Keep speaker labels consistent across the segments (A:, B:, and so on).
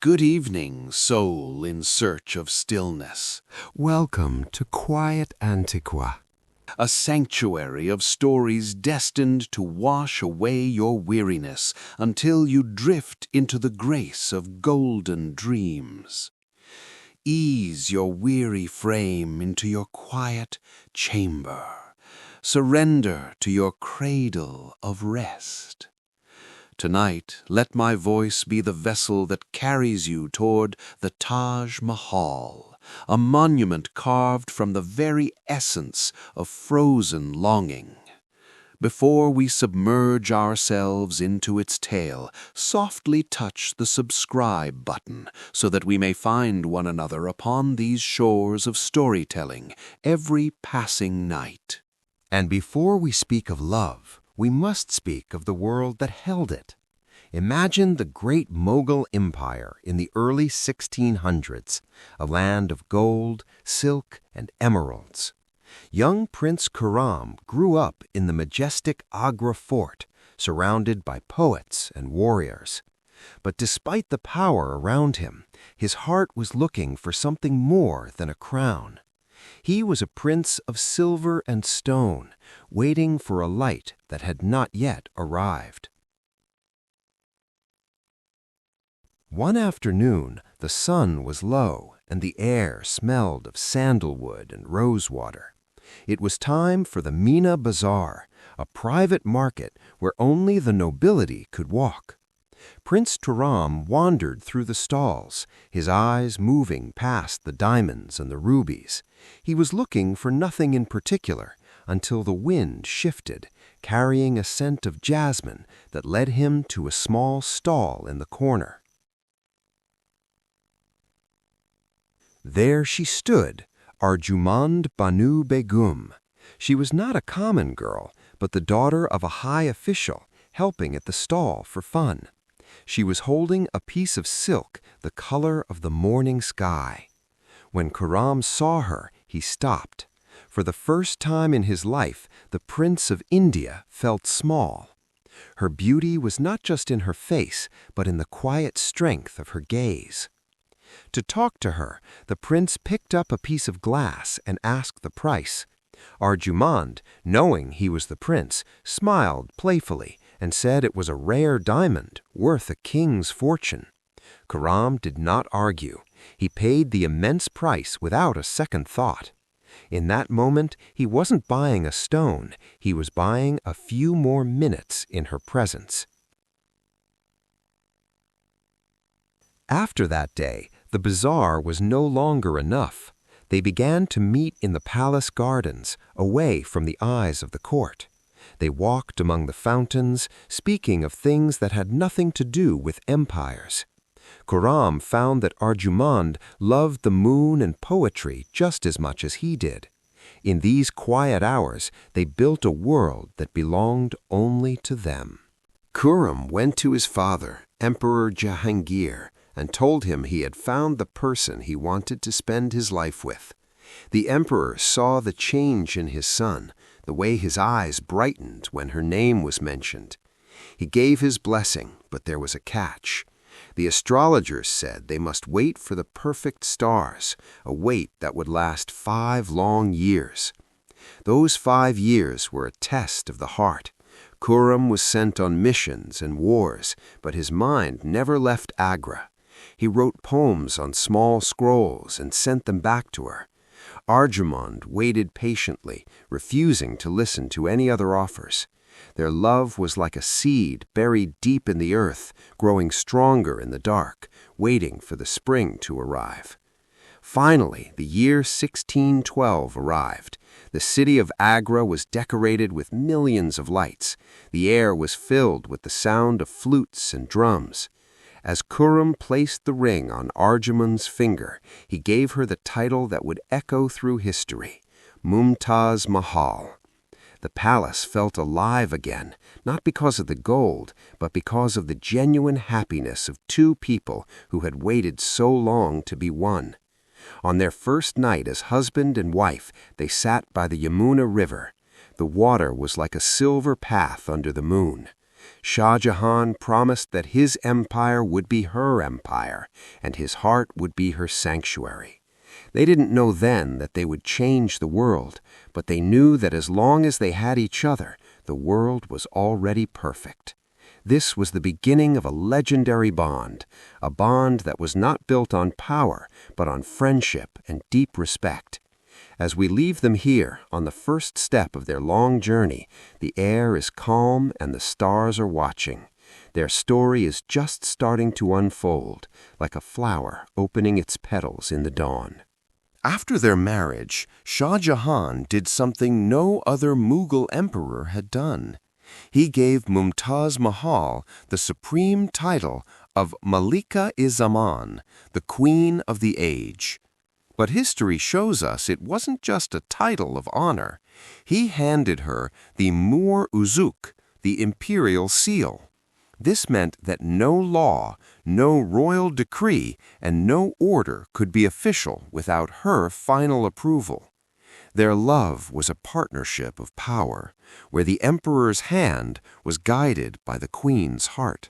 A: Good evening, soul in search of stillness.
B: Welcome to QuiteAntiqua,
A: A sanctuary of stories destined to wash away your weariness until you drift into the grace of golden dreams. Ease your weary frame into your quiet chamber. Surrender to your cradle of rest. Tonight, let my voice be the vessel that carries you toward the Taj Mahal, a monument carved from the very essence of frozen longing. Before we submerge ourselves into its tale, softly touch the subscribe button so that we may find one another upon these shores of storytelling every passing night.
B: And before we speak of love, we must speak of the world that held it. Imagine the great Mughal Empire in the early 1600s, a land of gold, silk, and emeralds. Young Prince Khurram grew up in the majestic Agra fort, surrounded by poets and warriors. But despite the power around him, his heart was looking for something more than a crown. He was a prince of silver and stone, waiting for a light that had not yet arrived. One afternoon, the sun was low and the air smelled of sandalwood and rosewater. It was time for the Mina Bazaar, a private market where only the nobility could walk. Prince Khurram wandered through the stalls, his eyes moving past the diamonds and the rubies. He was looking for nothing in particular until the wind shifted, carrying a scent of jasmine that led him to a small stall in the corner. There she stood, Arjumand Banu Begum. She was not a common girl, but the daughter of a high official, helping at the stall for fun. She was holding a piece of silk the color of the morning sky. When Khurram saw her, he stopped. For the first time in his life, the Prince of India felt small. Her beauty was not just in her face, but in the quiet strength of her gaze. To talk to her, the prince picked up a piece of glass and asked the price. Arjumand, knowing he was the prince, smiled playfully and said it was a rare diamond worth a king's fortune. Khurram did not argue. He paid the immense price without a second thought. In that moment, he wasn't buying a stone, he was buying a few more minutes in her presence. After that day, the bazaar was no longer enough. They began to meet in the palace gardens, away from the eyes of the court. They walked among the fountains, speaking of things that had nothing to do with empires. Khurram found that Arjumand loved the moon and poetry just as much as he did. In these quiet hours, they built a world that belonged only to them. Khurram went to his father, Emperor Jahangir, and told him he had found the person he wanted to spend his life with. The emperor saw the change in his son, the way his eyes brightened when her name was mentioned. He gave his blessing, but there was a catch. The astrologers said they must wait for the perfect stars, a wait that would last 5 long years. Those 5 years were a test of the heart. Khurram was sent on missions and wars, but his mind never left Agra. He wrote poems on small scrolls and sent them back to her. Arjumand waited patiently, refusing to listen to any other offers. Their love was like a seed buried deep in the earth, growing stronger in the dark, waiting for the spring to arrive. Finally, the year 1612 arrived. The city of Agra was decorated with millions of lights. The air was filled with the sound of flutes and drums. As Khurram placed the ring on Arjumand's finger, he gave her the title that would echo through history, Mumtaz Mahal. The palace felt alive again, not because of the gold, but because of the genuine happiness of 2 people who had waited so long to be one. On their first night as husband and wife, they sat by the Yamuna River. The water was like a silver path under the moon. Shah Jahan promised that his empire would be her empire, and his heart would be her sanctuary. They didn't know then that they would change the world, but they knew that as long as they had each other, the world was already perfect. This was the beginning of a legendary bond, a bond that was not built on power, but on friendship and deep respect. As we leave them here, on the first step of their long journey, the air is calm and the stars are watching. Their story is just starting to unfold, like a flower opening its petals in the dawn.
A: After their marriage, Shah Jahan did something no other Mughal emperor had done. He gave Mumtaz Mahal the supreme title of Malika-i-Zaman, the Queen of the Age. But history shows us it wasn't just a title of honor. He handed her the Mur-Uzuk, the imperial seal. This meant that no law, no royal decree, and no order could be official without her final approval. Their love was a partnership of power, where the emperor's hand was guided by the queen's heart.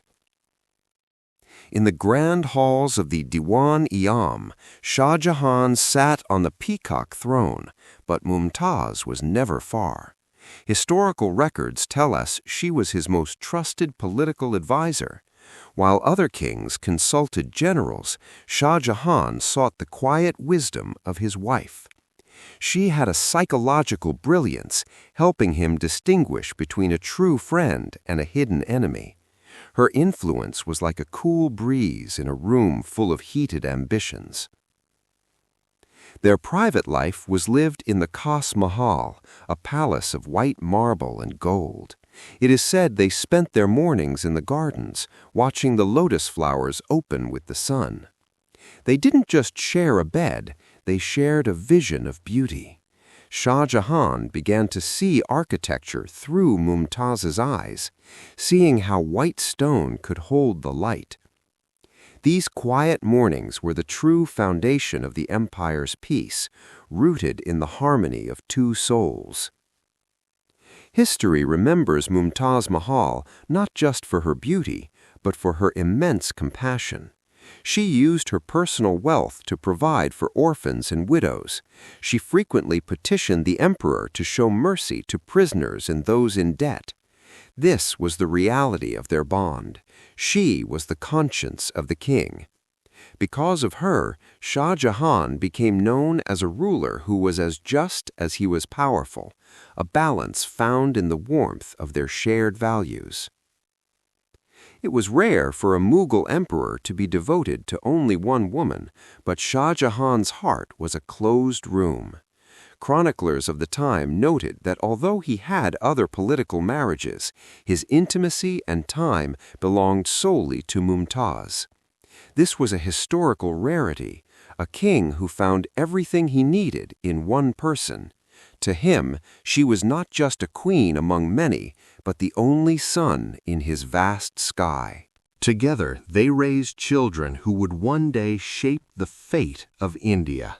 A: In the grand halls of the Diwan-i-Am, Shah Jahan sat on the peacock throne, but Mumtaz was never far. Historical records tell us she was his most trusted political advisor. While other kings consulted generals, Shah Jahan sought the quiet wisdom of his wife. She had a psychological brilliance, helping him distinguish between a true friend and a hidden enemy. Her influence was like a cool breeze in a room full of heated ambitions. Their private life was lived in the Taj Mahal, a palace of white marble and gold. It is said they spent their mornings in the gardens, watching the lotus flowers open with the sun. They didn't just share a bed, they shared a vision of beauty. Shah Jahan began to see architecture through Mumtaz's eyes, seeing how white stone could hold the light. These quiet mornings were the true foundation of the empire's peace, rooted in the harmony of two souls. History remembers Mumtaz Mahal not just for her beauty, but for her immense compassion. She used her personal wealth to provide for orphans and widows. She frequently petitioned the emperor to show mercy to prisoners and those in debt. This was the reality of their bond. She was the conscience of the king. Because of her, Shah Jahan became known as a ruler who was as just as he was powerful, a balance found in the warmth of their shared values. It was rare for a Mughal emperor to be devoted to only one woman, but Shah Jahan's heart was a closed room. Chroniclers of the time noted that although he had other political marriages, his intimacy and time belonged solely to Mumtaz. This was a historical rarity, a king who found everything he needed in one person. To him, she was not just a queen among many, but the only sun in his vast sky. Together, they raised children who would one day shape the fate of India.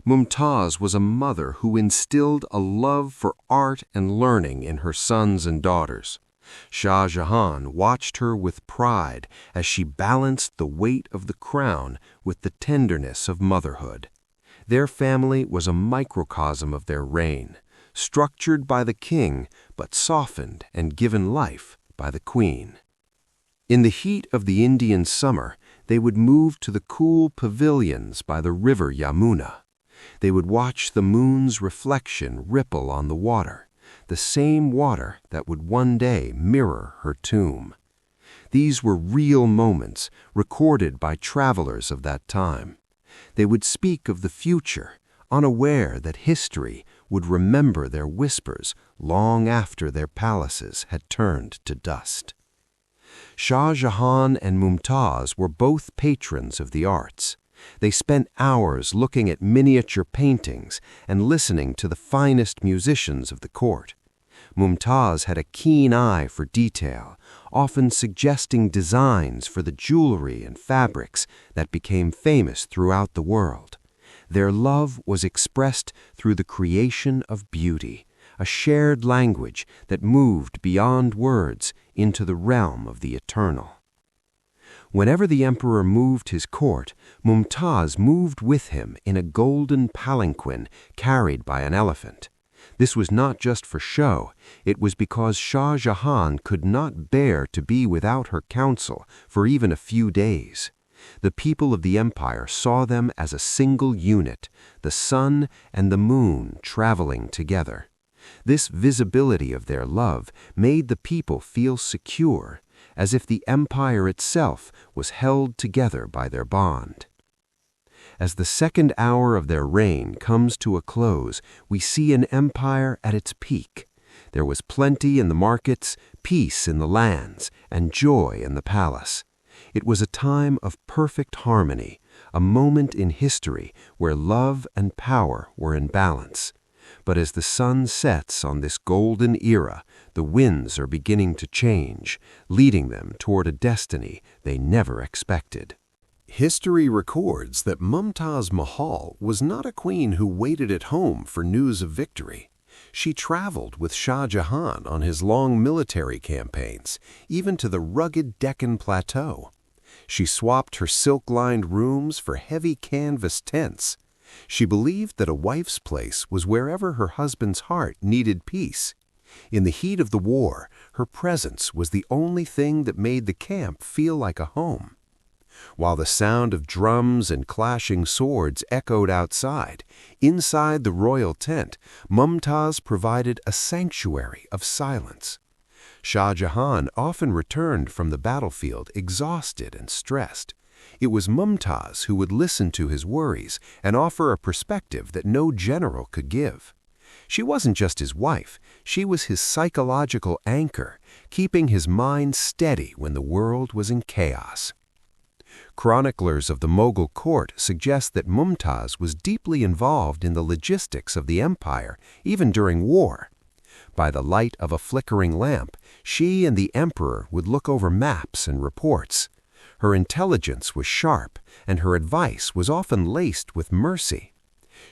A: Mumtaz was a mother who instilled a love for art and learning in her sons and daughters. Shah Jahan watched her with pride as she balanced the weight of the crown with the tenderness of motherhood. Their family was a microcosm of their reign, structured by the king, but softened and given life by the queen. In the heat of the Indian summer, they would move to the cool pavilions by the river Yamuna. They would watch the moon's reflection ripple on the water, the same water that would one day mirror her tomb. These were real moments recorded by travelers of that time. They would speak of the future, unaware that history would remember their whispers long after their palaces had turned to dust. Shah Jahan and Mumtaz were both patrons of the arts. They spent hours looking at miniature paintings and listening to the finest musicians of the court. Mumtaz had a keen eye for detail, often suggesting designs for the jewelry and fabrics that became famous throughout the world. Their love was expressed through the creation of beauty,
B: a shared language that moved beyond words into the realm of the eternal. Whenever the emperor moved his court, Mumtaz moved with him in a golden palanquin carried by an elephant. This was not just for show, it was because Shah Jahan could not bear to be without her council for even a few days. The people of the empire saw them as a single unit, the sun and the moon traveling together. This visibility of their love made the people feel secure, as if the empire itself was held together by their bond. As the second hour of their reign comes to a close, we see an empire at its peak. There was plenty in the markets, peace in the lands, and joy in the palace. It was a time of perfect harmony, a moment in history where love and power were in balance. But as the sun sets on this golden era, the winds are beginning to change, leading them toward a destiny they never expected.
A: History records that Mumtaz Mahal was not a queen who waited at home for news of victory. She traveled with Shah Jahan on his long military campaigns, even to the rugged Deccan Plateau. She swapped her silk-lined rooms for heavy canvas tents. She believed that a wife's place was wherever her husband's heart needed peace. In the heat of the war, her presence was the only thing that made the camp feel like a home. While the sound of drums and clashing swords echoed outside, inside the royal tent, Mumtaz provided a sanctuary of silence. Shah Jahan often returned from the battlefield exhausted and stressed. It was Mumtaz who would listen to his worries and offer a perspective that no general could give. She wasn't just his wife, she was his psychological anchor, keeping his mind steady when the world was in chaos. Chroniclers of the Mughal court suggest that Mumtaz was deeply involved in the logistics of the empire, even during war. By the light of a flickering lamp, she and the emperor would look over maps and reports. Her intelligence was sharp, and her advice was often laced with mercy.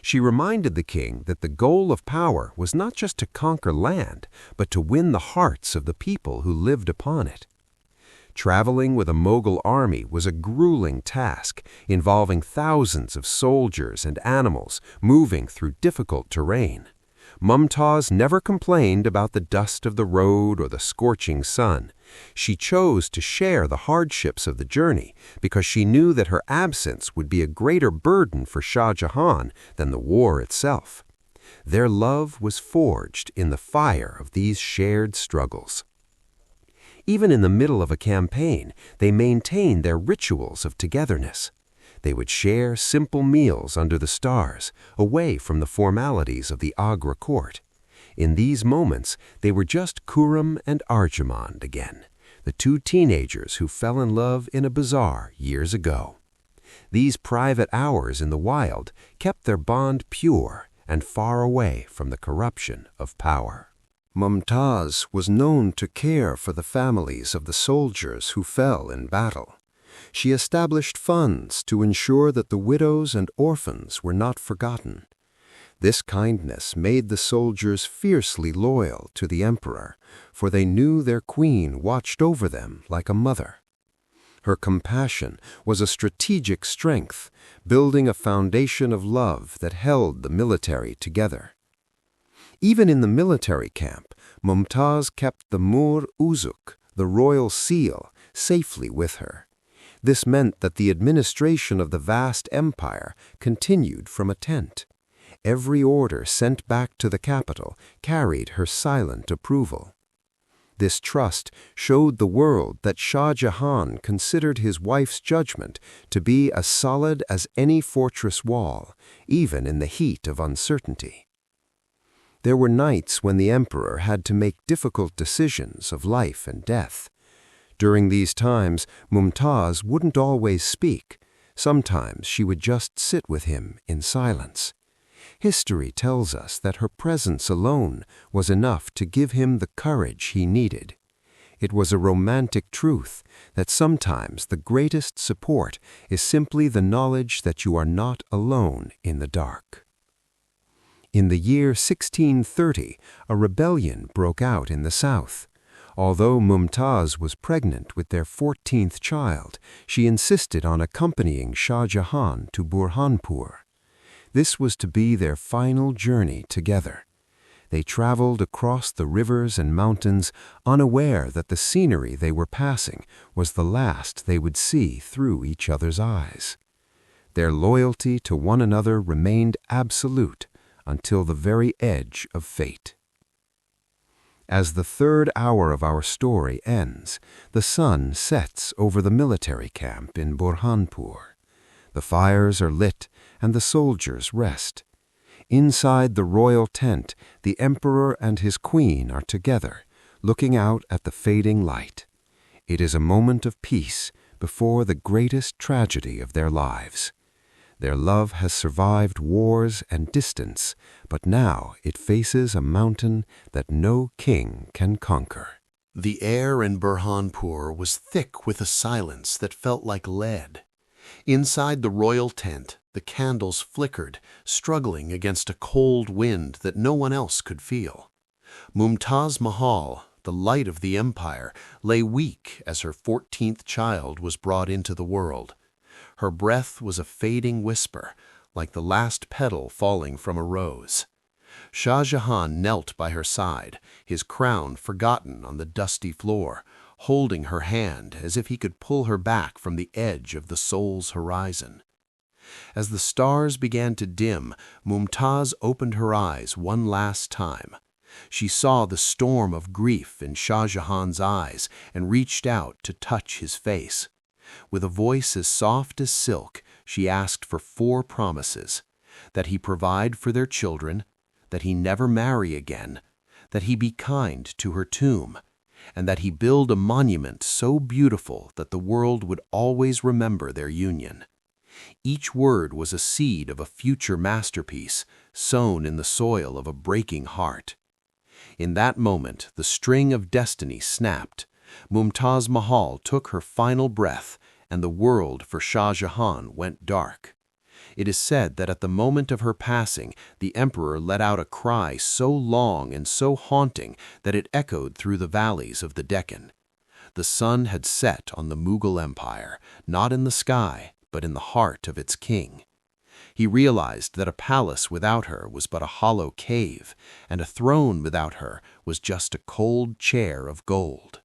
A: She reminded the king that the goal of power was not just to conquer land, but to win the hearts of the people who lived upon it. Traveling with a Mughal army was a grueling task, involving thousands of soldiers and animals moving through difficult terrain. Mumtaz never complained about the dust of the road or the scorching sun. She chose to share the hardships of the journey because she knew that her absence would be a greater burden for Shah Jahan than the war itself. Their love was forged in the fire of these shared struggles. Even in the middle of a campaign, they maintained their rituals of togetherness. They would share simple meals under the stars, away from the formalities of the Agra court. In these moments, they were just Khurram and Arjumand again, the two teenagers who fell in love in a bazaar years ago. These private hours in the wild kept their bond pure and far away from the corruption of power. Mumtaz was known to care for the families of the soldiers who fell in battle. She established funds to ensure that the widows and orphans were not forgotten. This kindness made the soldiers fiercely loyal to the emperor, for they knew their queen watched over them like a mother. Her compassion was a strategic strength, building a foundation of love that held the military together. Even in the military camp, Mumtaz kept the Mur-Uzuk, the royal seal, safely with her. This meant that the administration of the vast empire continued from a tent. Every order sent back to the capital carried her silent approval. This trust showed the world that Shah Jahan considered his wife's judgment to be as solid as any fortress wall, even in the heat of uncertainty. There were nights when the emperor had to make difficult decisions of life and death. During these times, Mumtaz wouldn't always speak. Sometimes she would just sit with him in silence. History tells us that her presence alone was enough to give him the courage he needed. It was a romantic truth that sometimes the greatest support is simply the knowledge that you are not alone in the dark.
B: In the year 1630, a rebellion broke out in the south. Although Mumtaz was pregnant with their 14th child, she insisted on accompanying Shah Jahan to Burhanpur. This was to be their final journey together. They traveled across the rivers and mountains, unaware that the scenery they were passing was the last they would see through each other's eyes. Their loyalty to one another remained absolute until the very edge of fate. As the third hour of our story ends, the sun sets over the military camp in Burhanpur. The fires are lit and the soldiers rest. Inside the royal tent, the emperor and his queen are together, looking out at the fading light. It is a moment of peace before the greatest tragedy of their lives. Their love has survived wars and distance, but now it faces a mountain that no king can conquer.
A: The air in Burhanpur was thick with a silence that felt like lead. Inside the royal tent, the candles flickered, struggling against a cold wind that no one else could feel. Mumtaz Mahal, the light of the empire, lay weak as her 14th child was brought into the world. Her breath was a fading whisper, like the last petal falling from a rose. Shah Jahan knelt by her side, his crown forgotten on the dusty floor, holding her hand as if he could pull her back from the edge of the soul's horizon. As the stars began to dim, Mumtaz opened her eyes one last time. She saw the storm of grief in Shah Jahan's eyes and reached out to touch his face. With a voice as soft as silk, she asked for 4 promises: that he provide for their children, that he never marry again, that he be kind to her tomb, and that he build a monument so beautiful that the world would always remember their union. Each word was a seed of a future masterpiece, sown in the soil of a breaking heart. In that moment, the string of destiny snapped. Mumtaz Mahal took her final breath, and the world for Shah Jahan went dark. It is said that at the moment of her passing, the emperor let out a cry so long and so haunting that it echoed through the valleys of the Deccan. The sun had set on the Mughal Empire, not in the sky, but in the heart of its king. He realized that a palace without her was but a hollow cave, and a throne without her was just a cold chair of gold.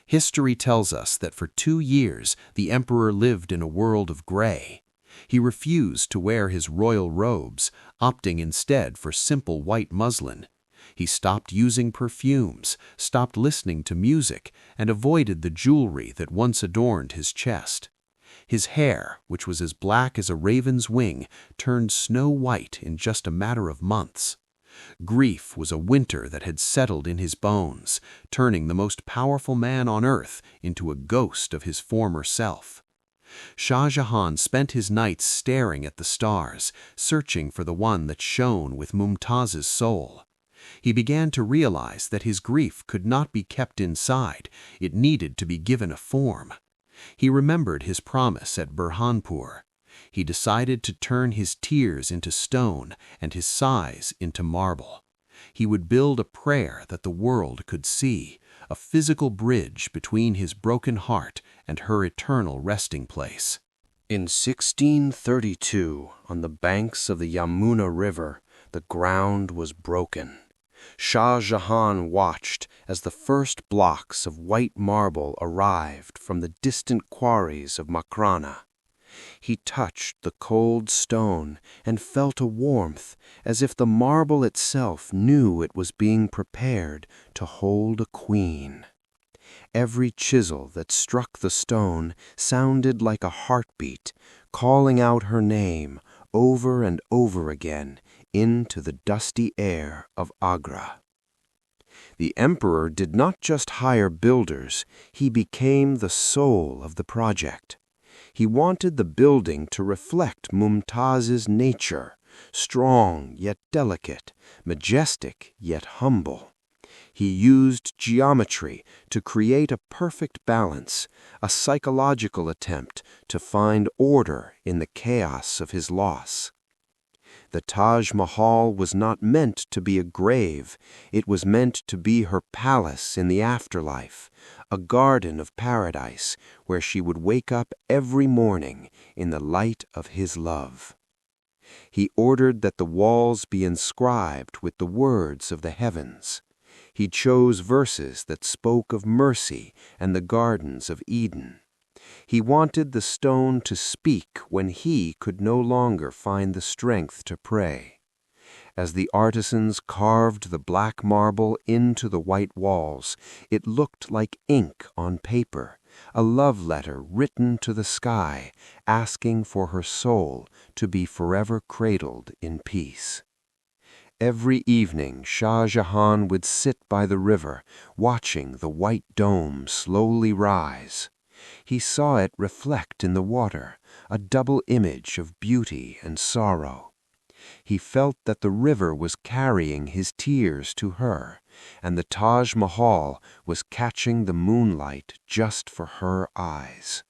A: History tells us that for 2 years the emperor lived in a world of gray. He refused to wear his royal robes, opting instead for simple white muslin. He stopped using perfumes, stopped listening to music, and avoided the jewelry that once adorned his chest. His hair, which was as black as a raven's wing, turned snow white in just a matter of months. Grief was a winter that had settled in his bones, turning the most powerful man on earth into a ghost of his former self. Shah Jahan spent his nights staring at the stars, searching for the one that shone with Mumtaz's soul. He began to realize that his grief could not be kept inside, it needed to be given a form. He remembered his promise at Burhanpur. He decided to turn his tears into stone and his sighs into marble. He would build a prayer that the world could see, a physical bridge between his broken heart and her eternal resting place. In 1632, on the banks of the Yamuna River, the ground was broken. Shah Jahan watched as the first blocks of white marble arrived from the distant quarries of Makrana. He touched the cold stone and felt a warmth, as if the marble itself knew it was being prepared to hold a queen. Every chisel that struck the stone sounded like a heartbeat, calling out her name over and over again into the dusty air of Agra. The emperor did not just hire builders, he became the soul of the project. He wanted the building to reflect Mumtaz's nature, strong yet delicate, majestic yet humble. He used geometry to create a perfect balance, a psychological attempt to find order in the chaos of his loss.
B: The Taj Mahal was not meant to be a grave. It was meant to be her palace in the afterlife, a garden of paradise where she would wake up every morning in the light of his love. He ordered that the walls be inscribed with the words of the heavens. He chose verses that spoke of mercy and the gardens of Eden. He wanted the stone to speak when he could no longer find the strength to pray. As the artisans carved the black marble into the white walls, it looked like ink on paper, a love letter written to the sky, asking for her soul to be forever cradled in peace. Every evening Shah Jahan would sit by the river, watching the white dome slowly rise. He saw it reflect in the water, a double image of beauty and sorrow. He felt that the river was carrying his tears to her, and the Taj Mahal was catching the moonlight just for her eyes.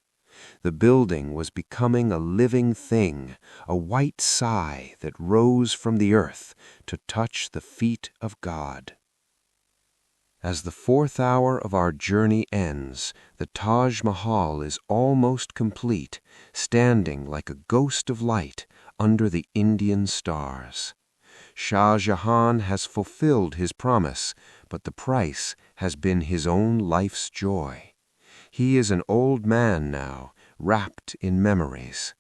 B: The building was becoming a living thing, a white sigh that rose from the earth to touch the feet of God. As the 4th hour of our journey ends, the Taj Mahal is almost complete, standing like a ghost of light under the Indian stars. Shah Jahan has fulfilled his promise, but the price has been his own life's joy. He is an old man now, wrapped in memories.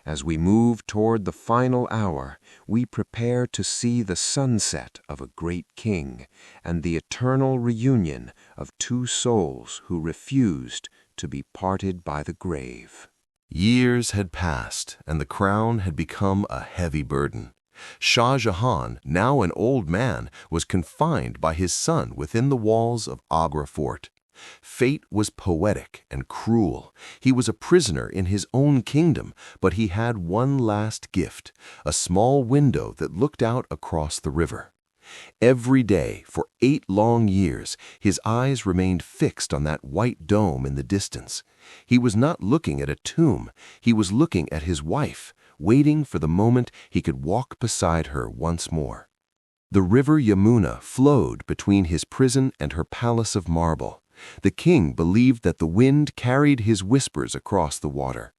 B: As we move toward the final hour, we prepare to see the sunset of a great king and the eternal reunion of two souls who refused to be parted by the grave.
A: Years had passed, and the crown had become a heavy burden. Shah Jahan, now an old man, was confined by his son within the walls of Agra Fort. Fate was poetic and cruel. He was a prisoner in his own kingdom, but he had one last gift, a small window that looked out across the river. Every day, for 8 long years, his eyes remained fixed on that white dome in the distance. He was not looking at a tomb. He was looking at his wife, waiting for the moment he could walk beside her once more. The river Yamuna flowed between his prison and her palace of marble. The king believed that the wind carried his whispers across the water.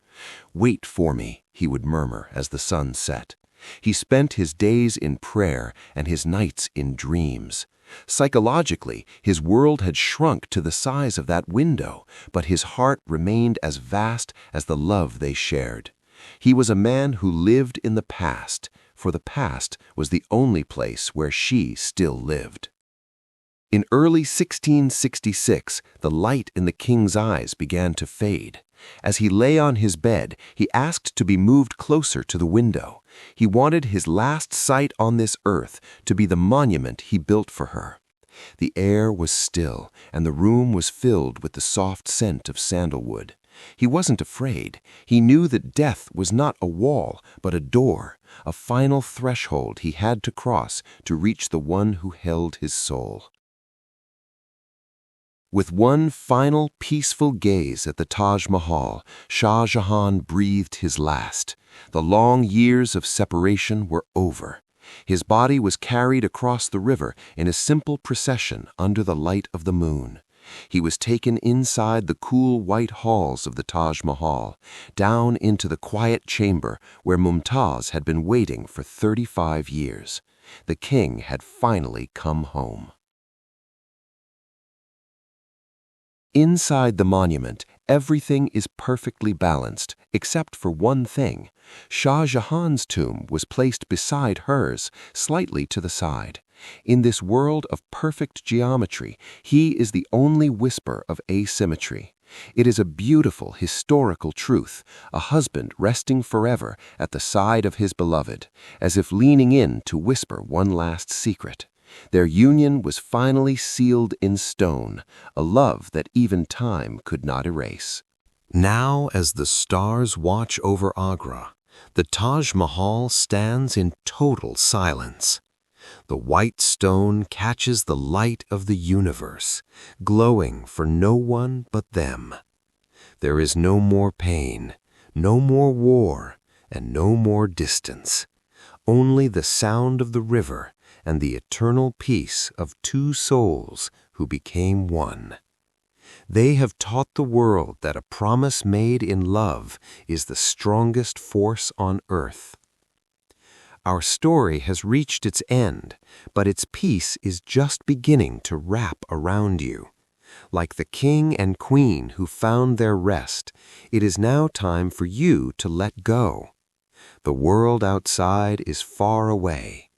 A: "Wait for me," he would murmur as the sun set. He spent his days in prayer and his nights in dreams. Psychologically, his world had shrunk to the size of that window, but his heart remained as vast as the love they shared. He was a man who lived in the past, for the past was the only place where she still lived. In early 1666, the light in the king's eyes began to fade. As he lay on his bed, he asked to be moved closer to the window. He wanted his last sight on this earth to be the monument he built for her. The air was still, and the room was filled with the soft scent of sandalwood. He wasn't afraid. He knew that death was not a wall, but a door, a final threshold he had to cross to reach the one who held his soul. With one final peaceful gaze at the Taj Mahal, Shah Jahan breathed his last. The long years of separation were over. His body was carried across the river in a simple procession under the light of the moon. He was taken inside the cool white halls of the Taj Mahal, down into the quiet chamber where Mumtaz had been waiting for 35 years. The king had finally come home. Inside the monument, everything is perfectly balanced, except for one thing. Shah Jahan's tomb was placed beside hers, slightly to the side. In this world of perfect geometry, he is the only whisper of asymmetry. It is a beautiful historical truth, a husband resting forever at the side of his beloved, as if leaning in to whisper one last secret. Their union was finally sealed in stone, a love that even time could not erase. Now, as the stars watch over Agra, the Taj Mahal stands in total silence. The white stone catches the light of the universe, glowing for no one but them. There is no more pain, no more war, and no more distance.
B: only the sound of the river and the eternal peace of two souls who became one. They have taught the world that a promise made in love is the strongest force on earth. Our story has reached its end, but its peace is just beginning to wrap around you. Like the king and queen who found their rest, it is now time for you to let go. The world outside is far away.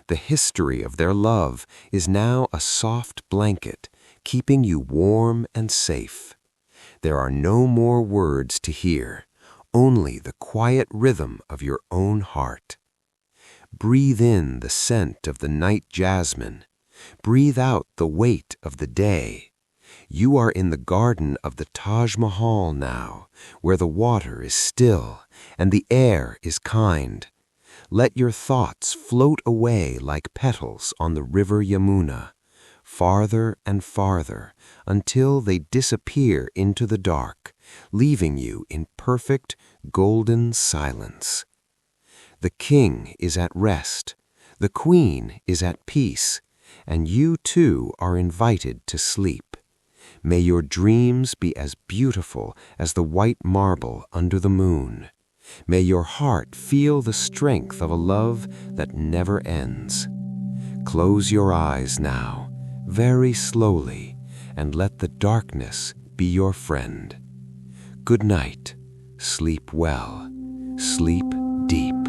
B: The history of their love is now a soft blanket, keeping you warm and safe. There are no more words to hear, only the quiet rhythm of your own heart. Breathe in the scent of the night jasmine. Breathe out the weight of the day. You are in the garden of the Taj Mahal now, where the water is still and the air is kind. Let your thoughts float away like petals on the river Yamuna, farther and farther until they disappear into the dark, leaving you in perfect golden silence. The king is at rest, the queen is at peace, and you too are invited to sleep. May your dreams be as beautiful as the white marble under the moon. May your heart feel the strength of a love that never ends. Close your eyes now, very slowly, and let the darkness be your friend. Good night. Sleep well. Sleep deep.